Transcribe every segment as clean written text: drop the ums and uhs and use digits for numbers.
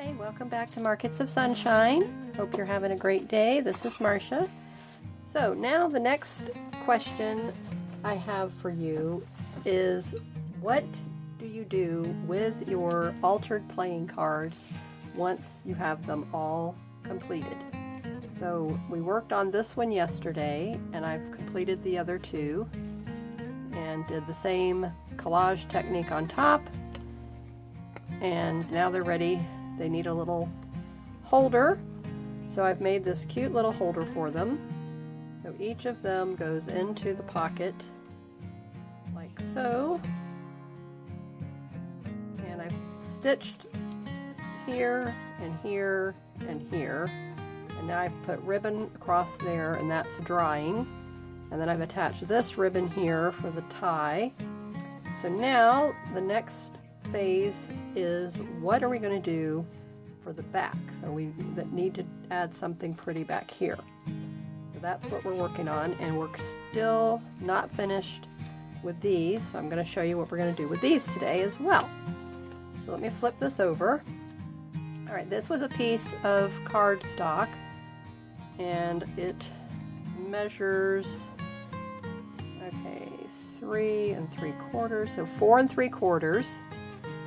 Hi, welcome back to Markets of Sunshine. Hope you're having a great day. This is Marcia. So now the next question I have for you is, what do you do with your altered playing cards once you have them all completed? So we worked on this one yesterday, and I've completed the other two and did the same collage technique on top, and now they're ready. They need a little holder, so I've made this cute little holder for them. So each of them goes into the pocket like so, and I've stitched here and here and here, and now I've put ribbon across there, and that's drying, and then I've attached this ribbon here for the tie. So now the next phase is, what are we going to do for the back? So we need to add something pretty back here. So that's what we're working on, and we're still not finished with these. So I'm going to show you what we're going to do with these today as well. So let me flip this over. All right, this was a piece of cardstock, and it measures, okay, 3 3/4, so 4 3/4.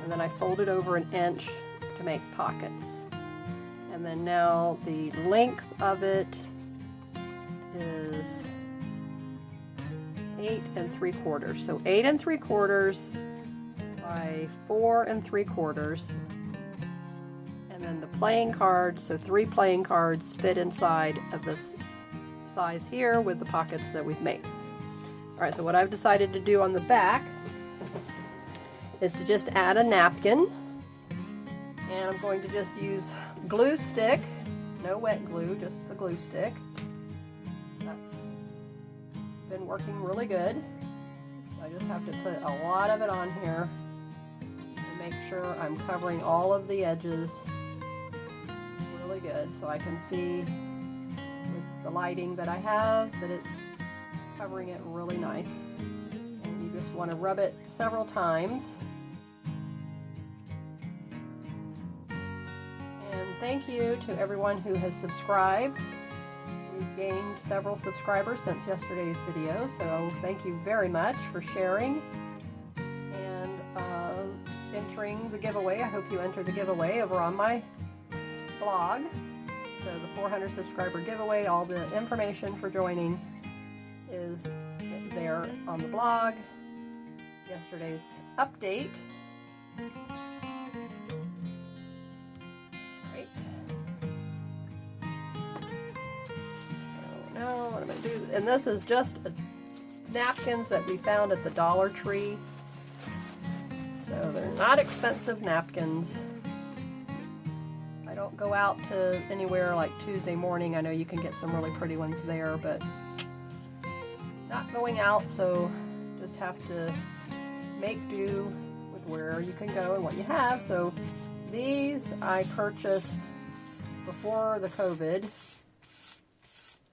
And then I folded over an inch to make pockets. And then now the length of it is 8 3/4. So 8 3/4 by 4 3/4. And then the playing cards, so 3 playing cards fit inside of this size here with the pockets that we've made. All right, so what I've decided to do on the back is to just add a napkin, and I'm going to just use glue stick, no wet glue, just the glue stick. That's been working really good. So I just have to put a lot of it on here and make sure I'm covering all of the edges really good, so I can see with the lighting that I have that it's covering it really nice. Just want to rub it several times. And thank you to everyone who has subscribed. We've gained several subscribers since yesterday's video, so thank you very much for sharing and entering the giveaway. I hope you enter the giveaway over on my blog. So the 400 subscriber giveaway, all the information for joining is there on the blog. Yesterday's update. Right. So now what I'm going to do, and this is just napkins that we found at the Dollar Tree. So they're not expensive napkins. I don't go out to anywhere like Tuesday Morning. I know you can get some really pretty ones there, but not going out, so just have to make do with where you can go and what you have. So these I purchased before the COVID,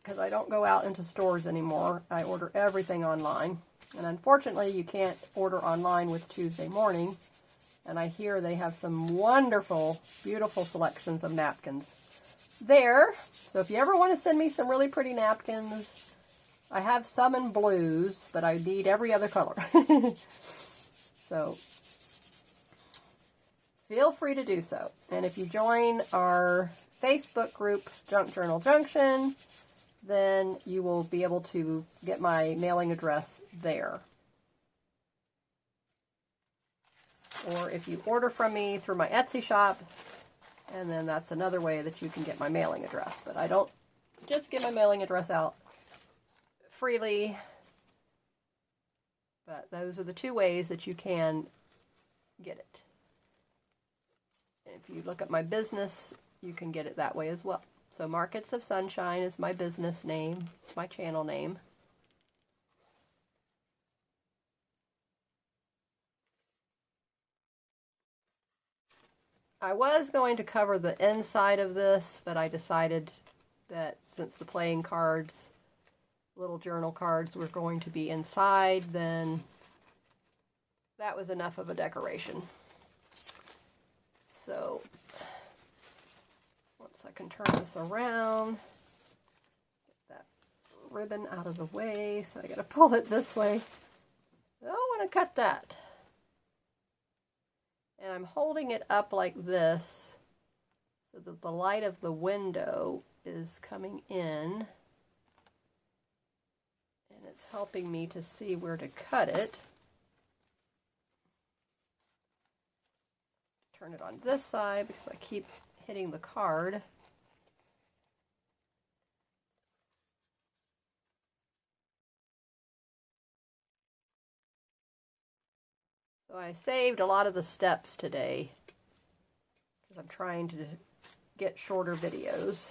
because I don't go out into stores anymore. I order everything online, and unfortunately you can't order online with Tuesday Morning, and I hear they have some wonderful, beautiful selections of napkins there. So if you ever want to send me some really pretty napkins, I have some in blues, but I need every other color. So feel free to do so. And if you join our Facebook group, Junk Journal Junction, then you will be able to get my mailing address there. Or if you order from me through my Etsy shop, and then that's another way that you can get my mailing address. But I don't just give my mailing address out freely. But those are the two ways that you can get it. If you look at my business, you can get it that way as well. So Markets of Sunshine is my business name. It's my channel name. I was going to cover the inside of this, but I decided that since the playing cards, little journal cards, were going to be inside, then that was enough of a decoration. So So I can turn this around, get that ribbon out of the way, so I gotta pull it this way. I don't want to cut that. And I'm holding it up like this so that the light of the window is coming in. And it's helping me to see where to cut it. Turn it on this side because I keep hitting the card. So I saved a lot of the steps today because I'm trying to get shorter videos.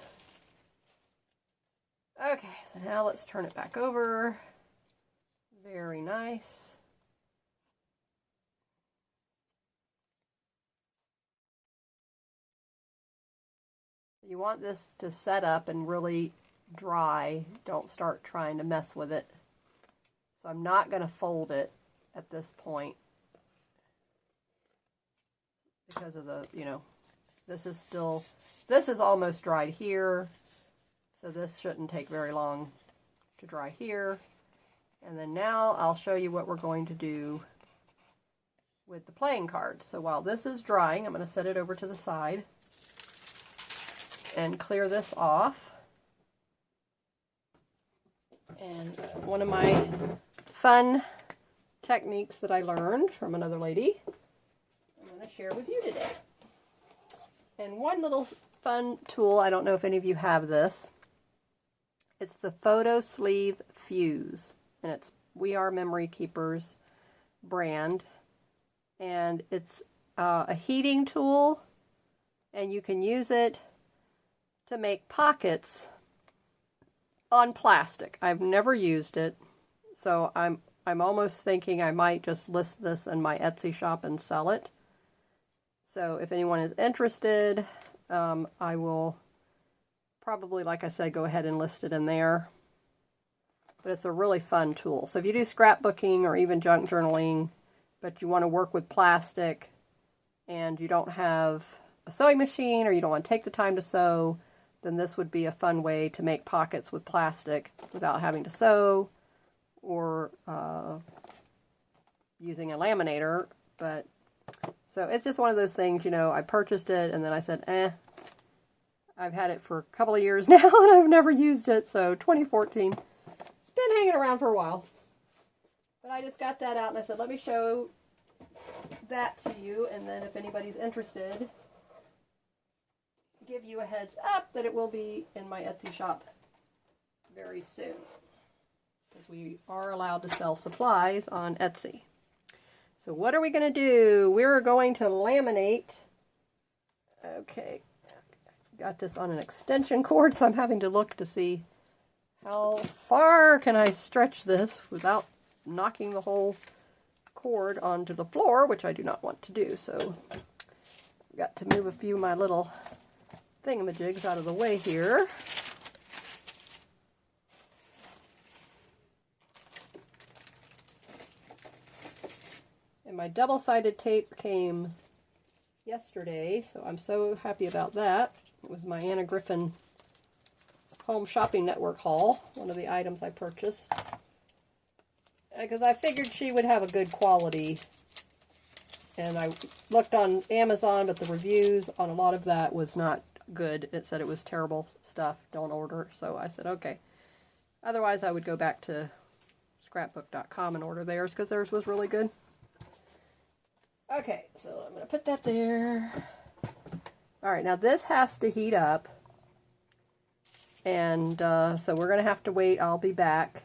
Okay, so now let's turn it back over. Very nice. You want this to set up and really dry. Don't start trying to mess with it. So I'm not going to fold it at this point because of the, this is almost dried here. So this shouldn't take very long to dry here. And then now I'll show you what we're going to do with the playing cards. So while this is drying, I'm going to set it over to the side and clear this off. And one of my fun techniques that I learned from another lady, I'm going to share with you today. And one little fun tool, I don't know if any of you have this, it's the Photo Sleeve Fuse, and it's We Are Memory Keepers brand, and it's a heating tool, and you can use it to make pockets on plastic. I've never used it, so I'm almost thinking I might just list this in my Etsy shop and sell it. So if anyone is interested, I will probably, like I said, go ahead and list it in there. But it's a really fun tool. So if you do scrapbooking or even junk journaling, but you want to work with plastic and you don't have a sewing machine or you don't want to take the time to sew, then this would be a fun way to make pockets with plastic without having to sew or using a laminator. But so it's just one of those things, I purchased it and then I said, I've had it for a couple of years now and I've never used it. So 2014, it's been hanging around for a while. But I just got that out and I said, let me show that to you, and then if anybody's interested, give you a heads up that it will be in my Etsy shop very soon, because we are allowed to sell supplies on Etsy. So what are we going to do? We're going to laminate. Okay, got this on an extension cord, so I'm having to look to see how far can I stretch this without knocking the whole cord onto the floor, which I do not want to do. So I've got to move a few of my little thingamajigs out of the way here. And my double-sided tape came yesterday, so I'm so happy about that. It was my Anna Griffin Home Shopping Network haul, one of the items I purchased, because I figured she would have a good quality. And I looked on Amazon, but the reviews on a lot of that was not good. It said it was terrible stuff, don't order. So I said, okay. Otherwise, I would go back to scrapbook.com and order theirs, because theirs was really good. Okay, so I'm going to put that there. Alright, now this has to heat up. And so we're going to have to wait. I'll be back.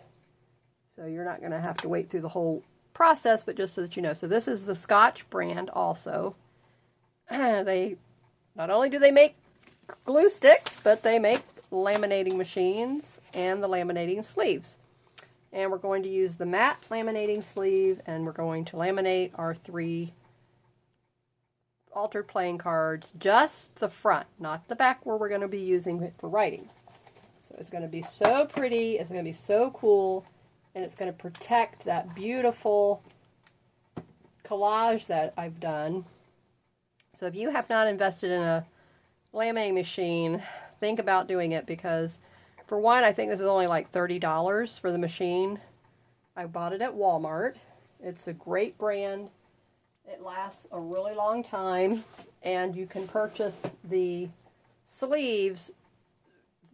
So you're not going to have to wait through the whole process, but just so that you know. So this is the Scotch brand also. They not only do they make glue sticks, but they make laminating machines and the laminating sleeves. And we're going to use the matte laminating sleeve, and we're going to laminate our 3 altered playing cards, just the front, not the back where we're going to be using it for writing. So it's going to be so pretty, it's going to be so cool, and it's going to protect that beautiful collage that I've done. So if you have not invested in a laminating machine, think about doing it, because for one, I think this is only like $30 for the machine. I bought it at Walmart. It's a great brand. It lasts a really long time, and you can purchase the sleeves.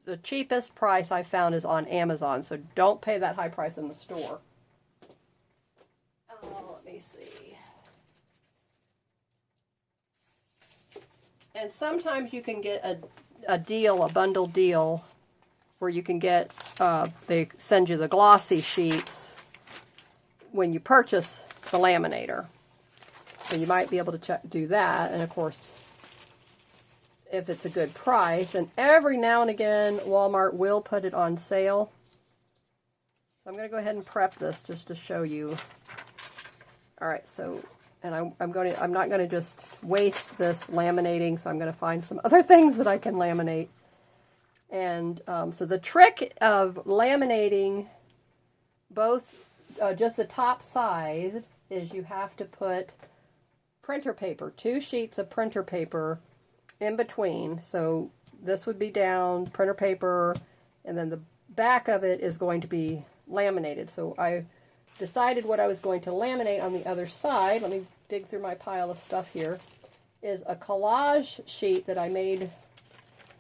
The cheapest price I found is on Amazon, so don't pay that high price in the store. Let me see. And sometimes you can get a deal, a bundle deal, where you can get, they send you the glossy sheets when you purchase the laminator. So you might be able to do that, and of course, if it's a good price, and every now and again Walmart will put it on sale. So I'm going to go ahead and prep this just to show you. All right, so, and I'm not going to just waste this laminating, so I'm going to find some other things that I can laminate. And so the trick of laminating both just the top side is you have to put printer paper, 2 sheets of printer paper in between. So this would be down, printer paper, and then the back of it is going to be laminated. So I decided what I was going to laminate on the other side. Let me dig through my pile of stuff here. Is a collage sheet that I made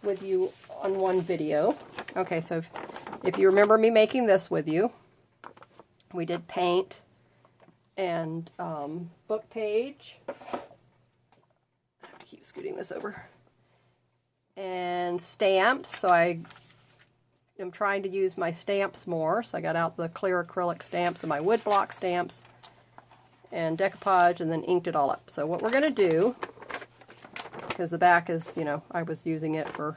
with you on one video. Okay, so if you remember me making this with you, we did paint and book page. I have to keep scooting this over. And stamps. So I am trying to use my stamps more. So I got out the clear acrylic stamps and my woodblock stamps and decoupage, and then inked it all up. So what we're going to do, because the back is, you know, I was using it for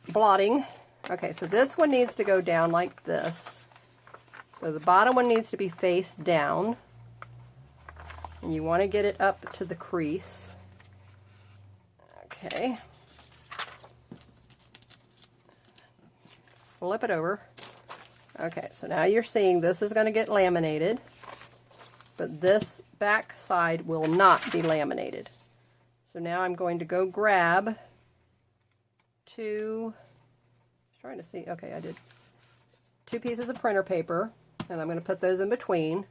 blotting. Okay, so this one needs to go down like this. So the bottom one needs to be face down. And you want to get it up to the crease. Okay. Flip it over. Okay, so now you're seeing this is going to get laminated, but this back side will not be laminated. So now I'm going to go grab 2, trying to see, okay, I did 2 pieces of printer paper, and I'm going to put those in between,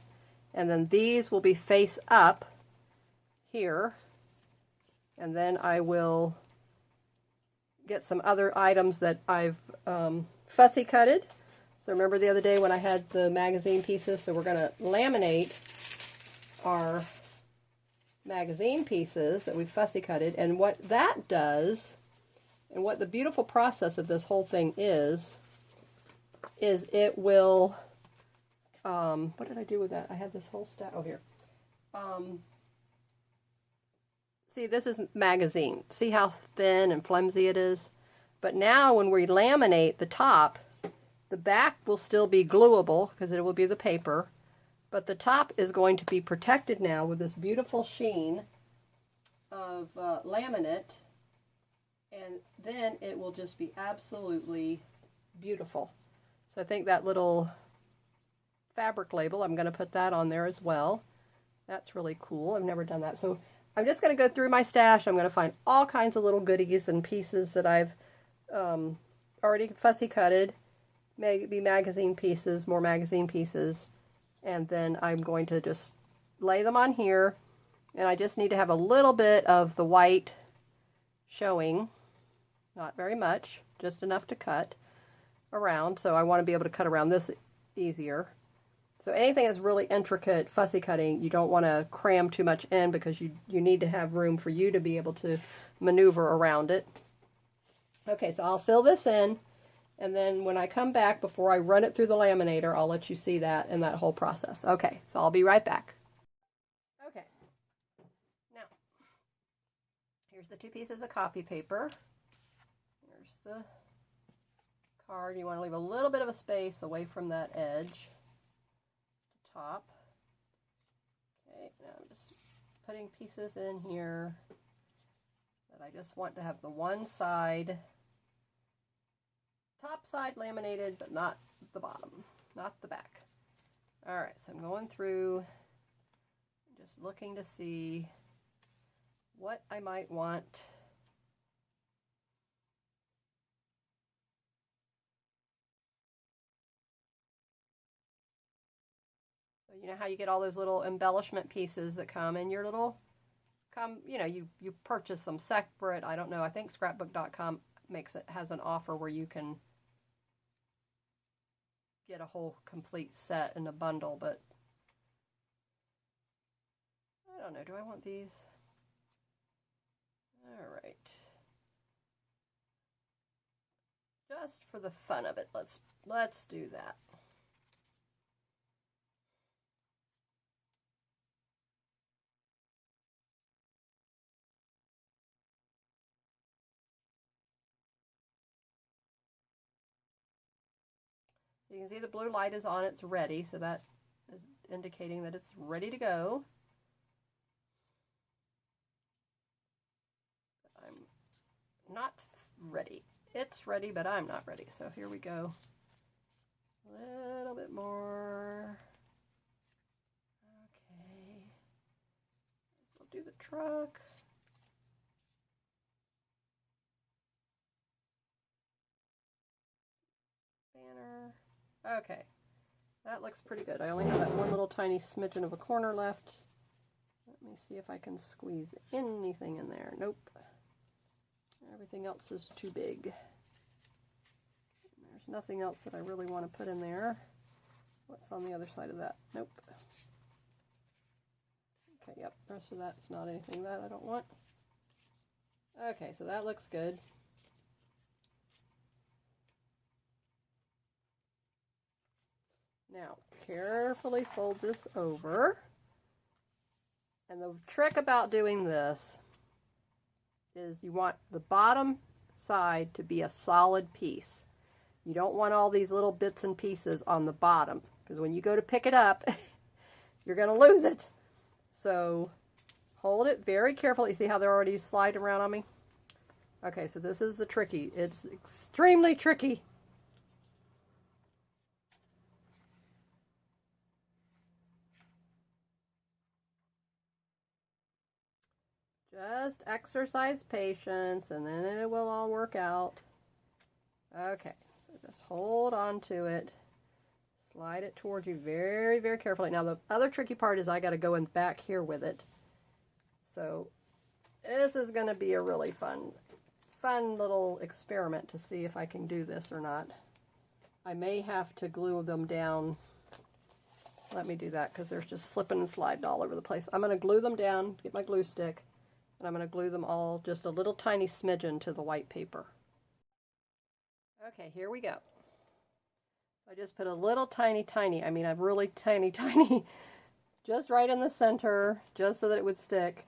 and then these will be face up here, and then I will get some other items that I've fussy cutted. So remember the other day when I had the magazine pieces, so we're going to laminate our magazine pieces that we fussy cutted, and what that does, and what the beautiful process of this whole thing is it will, what did I do with that? I had this whole stack, oh here. See, this is magazine. See how thin and flimsy it is? But now when we laminate the top, the back will still be gluable because it will be the paper, but the top is going to be protected now with this beautiful sheen of laminate, and then it will just be absolutely beautiful. So I think that little fabric label, I'm going to put that on there as well. That's really cool. I've never done that. So I'm just going to go through my stash. I'm going to find all kinds of little goodies and pieces that I've already fussy cutted, maybe magazine pieces, more magazine pieces, and then I'm going to just lay them on here, and I just need to have a little bit of the white showing, not very much, just enough to cut around. So I want to be able to cut around this easier. So anything that's really intricate fussy cutting, you don't want to cram too much in, because you need to have room for you to be able to maneuver around it. Okay, so I'll fill this in, and then when I come back, before I run it through the laminator, I'll let you see that and that whole process. Okay, so I'll be right back. Okay, now, here's the 2 pieces of copy paper. Here's the card. You want to leave a little bit of a space away from that edge. Top. Okay, now I'm just putting pieces in here that I just want to have the one side, top side laminated, but not the bottom, not the back. Alright, so I'm going through, just looking to see what I might want You know how you get all those little embellishment pieces that come in your little, you know, you purchase them separate. I don't know. I think scrapbook.com has an offer where you can get a whole complete set in a bundle, but I don't know. Do I want these? All right. Just for the fun of it, let's do that. So you can see the blue light is on, it's ready, so that is indicating that it's ready to go. I'm not ready. It's ready, but I'm not ready. So here we go. A little bit more. Okay. We'll do the truck. Banner. Okay. That looks pretty good. I only have that one little tiny smidgen of a corner left. Let me see if I can squeeze anything in there. Nope. Everything else is too big. There's nothing else that I really want to put in there. What's on the other side of that? Nope. Okay, yep, the rest of that's not anything that I don't want. Okay, so that looks good. Now, carefully fold this over. And the trick about doing this is you want the bottom side to be a solid piece. You don't want all these little bits and pieces on the bottom, because when you go to pick it up, you're going to lose it. So hold it very carefully. See how they're already sliding around on me? Okay, so this is the tricky. It's extremely tricky. Just exercise patience, and then it will all work out. Okay, so just hold on to it. Slide it towards you very, very carefully. Now, the other tricky part is I got to go in back here with it. So this is going to be a really fun little experiment to see if I can do this or not. I may have to glue them down. Let me do that, because they're just slipping and sliding all over the place. I'm going to glue them down, get my glue stick, and I'm going to glue them all just a little tiny smidgen to the white paper. Okay, here we go. I just put a little tiny, I mean a really tiny, just right in the center, just so that it would stick.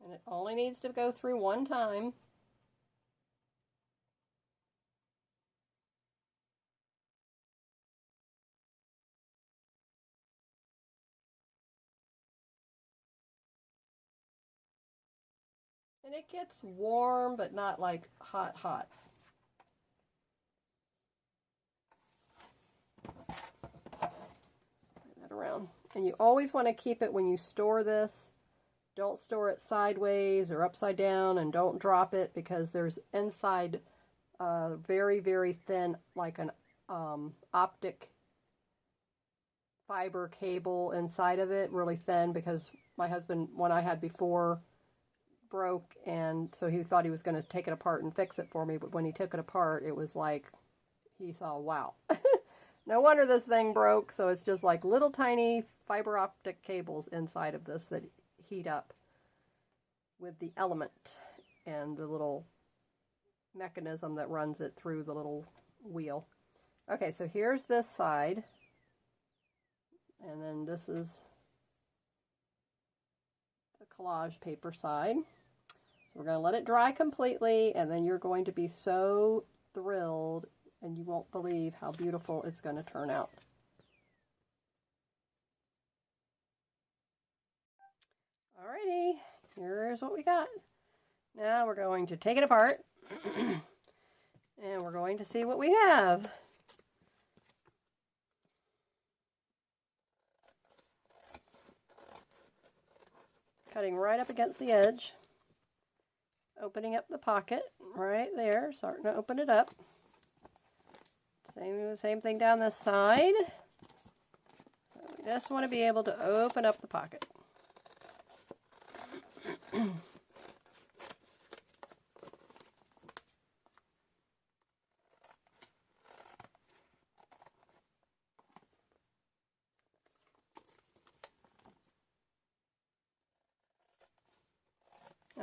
And it only needs to go through one time. And it gets warm, but not like hot, hot. Slide that around. And you always want to keep it when you store this. Don't store it sideways or upside down, and don't drop it, because there's inside very, very thin, like an optic fiber cable inside of it, really thin, because my husband, one I had before, broke, and so he thought he was going to take it apart and fix it for me, but when he took it apart, it was like he saw, wow. No wonder this thing broke. So it's just like little tiny fiber optic cables inside of this that heat up with the element and the little mechanism that runs it through the little wheel. Okay, so here's this side, and then this is the collage paper side. So we're going to let it dry completely, and then you're going to be so thrilled, and you won't believe how beautiful it's going to turn out. Alrighty, here's what we got. Now we're going to take it apart, and we're going to see what we have. cutting right up against the edge, opening up the pocket right there, starting to open it up. Same thing down this side. So we just want to be able to open up the pocket.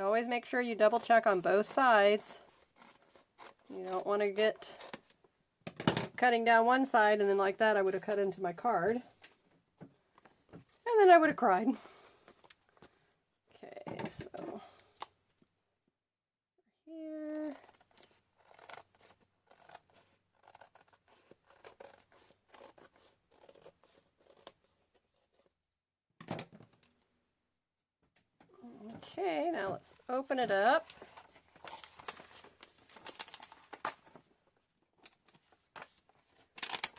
Always make sure you double check on both sides. You don't want to get cutting down one side and then like that I would have cut into my card. And then I would have cried. Okay, so here. Okay, now let's open it up.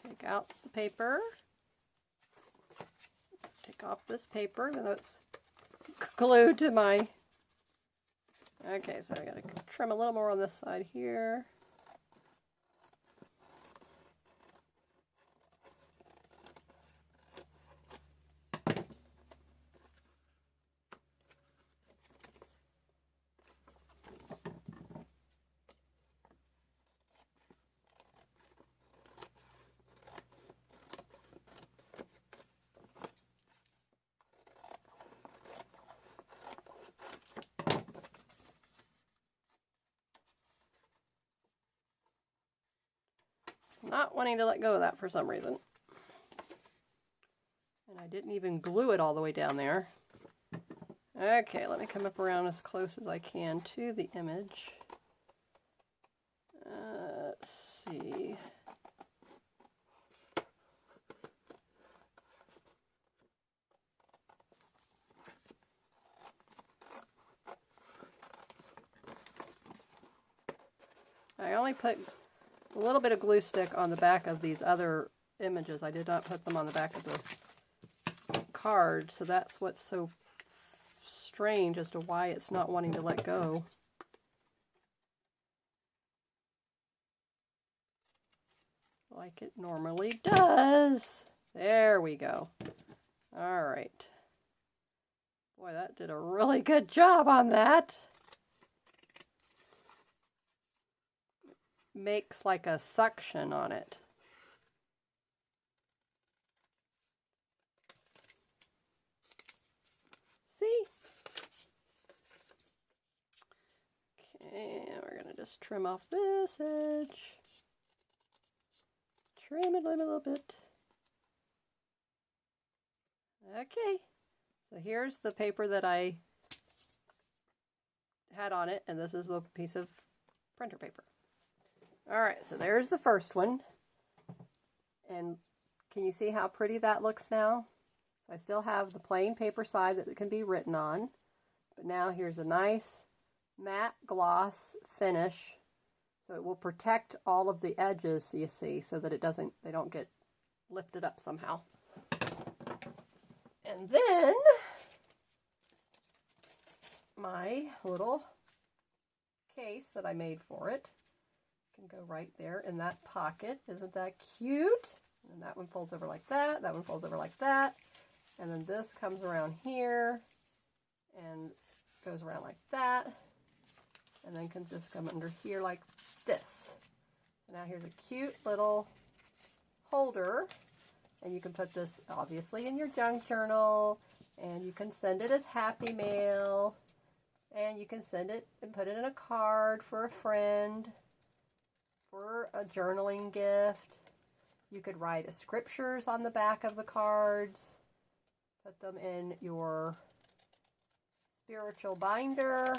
Take out the paper. Take off this paper, even though it's glued to my... Okay, so I gotta trim a little more on this side here. Not wanting to let go of that for some reason. And I didn't even glue it all the way down there. Okay, let me come up around as close as I can to the image. Let's see. I only put a little bit of glue stick on the back of these other images. I did not put them on the back of the card, so that's what's so strange as to why it's not wanting to let go. Like it normally does. There we go. All right. Boy, that did a really good job on that. Makes like a suction on it. See? Okay, we're going to just trim off this edge. Trim it a little bit. Okay, so here's the paper that I had on it, and this is the piece of printer paper. Alright, so there's the first one. And can you see how pretty that looks now? So I still have the plain paper side that it can be written on. But now here's a nice matte gloss finish. So it will protect all of the edges, you see, so that they don't get lifted up somehow. And then my little case that I made for it can go right there in that pocket. Isn't that cute? And that one folds over like that. That one folds over like that. And then this comes around here and goes around like that. And then can just come under here like this. So now here's a cute little holder. And you can put this obviously in your junk journal. And you can send it as happy mail. And you can send it and put it in a card for a friend. For a journaling gift. You could write scriptures on the back of the cards. Put them in your spiritual binder.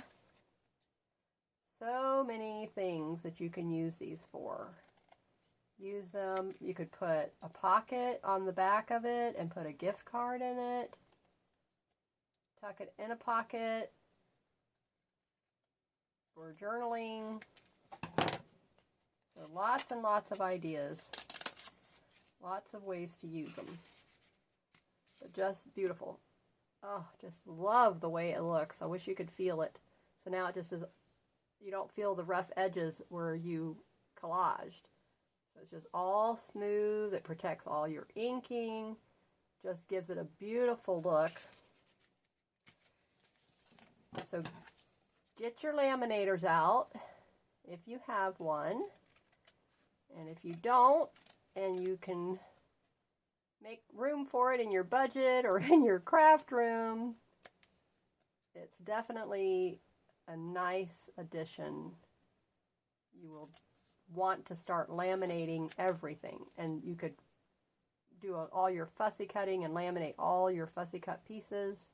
So many things that you can use these for. Use them. You could put a pocket on the back of it and put a gift card in it. Tuck it in a pocket for journaling. So lots and lots of ideas. Lots of ways to use them. But just beautiful. Oh, just love the way it looks. I wish you could feel it. So now it just is, you don't feel the rough edges where you collaged. So it's just all smooth. It protects all your inking. Just gives it a beautiful look. So get your laminators out if you have one. And if you don't, and you can make room for it in your budget or in your craft room, it's definitely a nice addition. You will want to start laminating everything, and you could do all your fussy cutting and laminate all your fussy cut pieces,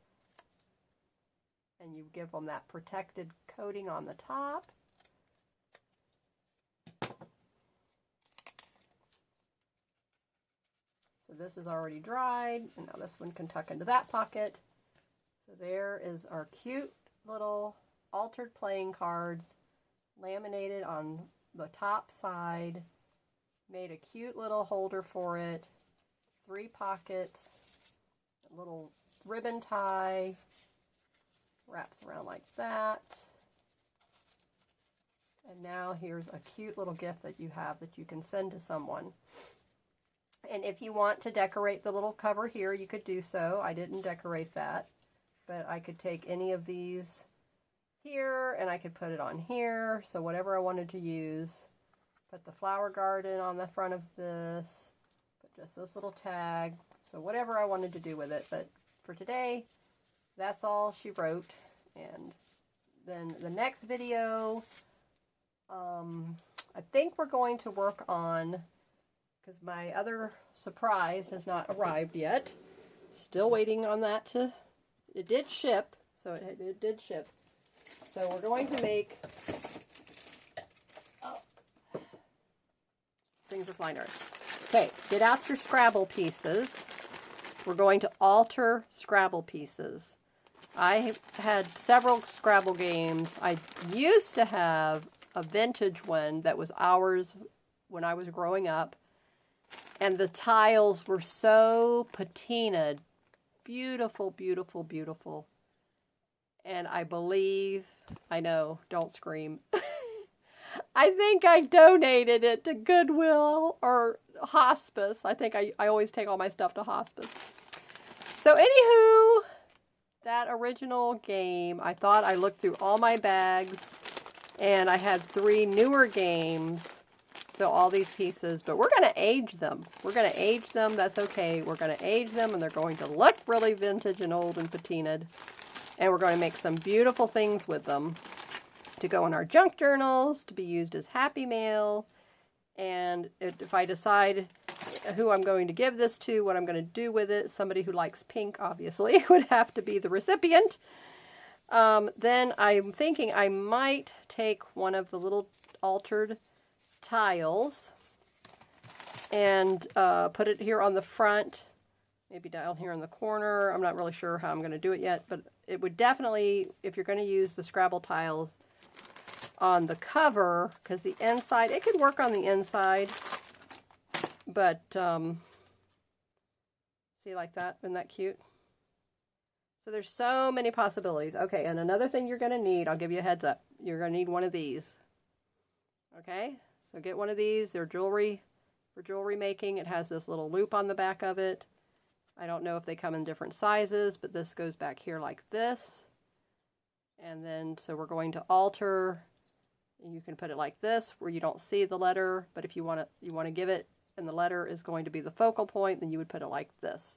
and you give them that protected coating on the top. So this is already dried, and now this one can tuck into that pocket. So there is our cute little altered playing cards, laminated on the top side, made a cute little holder for it, 3 pockets, a little ribbon tie, wraps around like that. And now here's a cute little gift that you have that you can send to someone. And if you want to decorate the little cover here, you could do so. I didn't decorate that, but I could take any of these here and I could put it on here. So whatever I wanted to use, put the flower garden on the front of this, put just this little tag. So whatever I wanted to do with it. But for today, that's all she wrote. And then the next video, I think we're going to work on, because my other surprise has not arrived yet. Still waiting on that to, it did ship, so it did ship. So we're going to make, oh, things are flying around. Okay, get out your Scrabble pieces. We're going to alter Scrabble pieces. I had several Scrabble games. I used to have a vintage one that was ours when I was growing up. And the tiles were so patinaed. Beautiful, beautiful, beautiful. And I believe, I know, don't scream. I think I donated it to Goodwill or hospice. I think I always take all my stuff to hospice. So anywho, that original game, I thought I looked through all my bags and I had 3 newer games. So all these pieces, but we're going to age them. We're going to age them. That's okay. We're going to age them, and they're going to look really vintage and old and patinaed. And we're going to make some beautiful things with them to go in our junk journals, to be used as Happy Mail. And if I decide who I'm going to give this to, what I'm going to do with it, somebody who likes pink, obviously, would have to be the recipient. Then I'm thinking I might take one of the little altered tiles and put it here on the front, maybe down here in the corner. I'm not really sure how I'm going to do it yet, but it would definitely, if you're going to use the Scrabble tiles on the cover, because the inside, it could work on the inside, but see, like that, isn't that cute? So there's so many possibilities. Okay, and another thing you're going to need, I'll give you a heads up, you're going to need one of these. Okay? So get one of these. They're jewelry, for jewelry making. It has this little loop on the back of it. I don't know if they come in different sizes, but this goes back here like this. And then, so we're going to alter, and you can put it like this, where you don't see the letter, but if you want to give it, and the letter is going to be the focal point, then you would put it like this.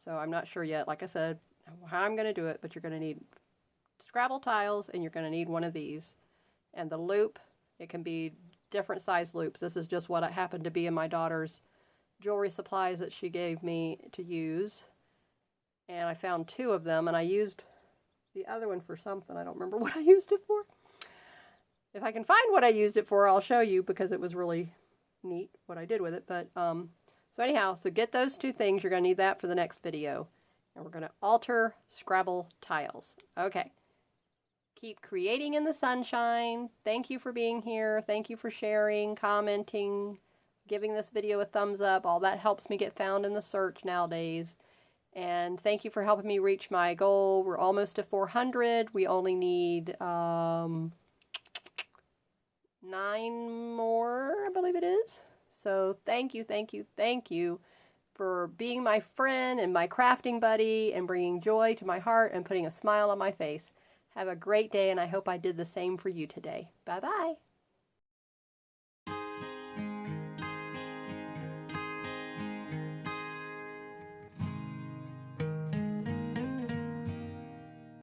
So I'm not sure yet, like I said, how I'm going to do it, but you're going to need Scrabble tiles, and you're going to need one of these. And the loop, it can be different size loops. This is just what happened to be in my daughter's jewelry supplies that she gave me to use. And I found 2 of them, and I used the other one for something. I don't remember what I used it for. If I can find what I used it for, I'll show you, because it was really neat what I did with it. But so anyhow, so get those 2 things. You're going to need that for the next video. And we're going to alter Scrabble tiles. Okay. Keep creating in the sunshine. Thank you for being here. Thank you for sharing, commenting, giving this video a thumbs up. All that helps me get found in the search nowadays. And thank you for helping me reach my goal. We're almost to 400. We only need 9 more, I believe it is. So thank you, thank you, thank you for being my friend and my crafting buddy and bringing joy to my heart and putting a smile on my face. Have a great day, and I hope I did the same for you today. Bye-bye.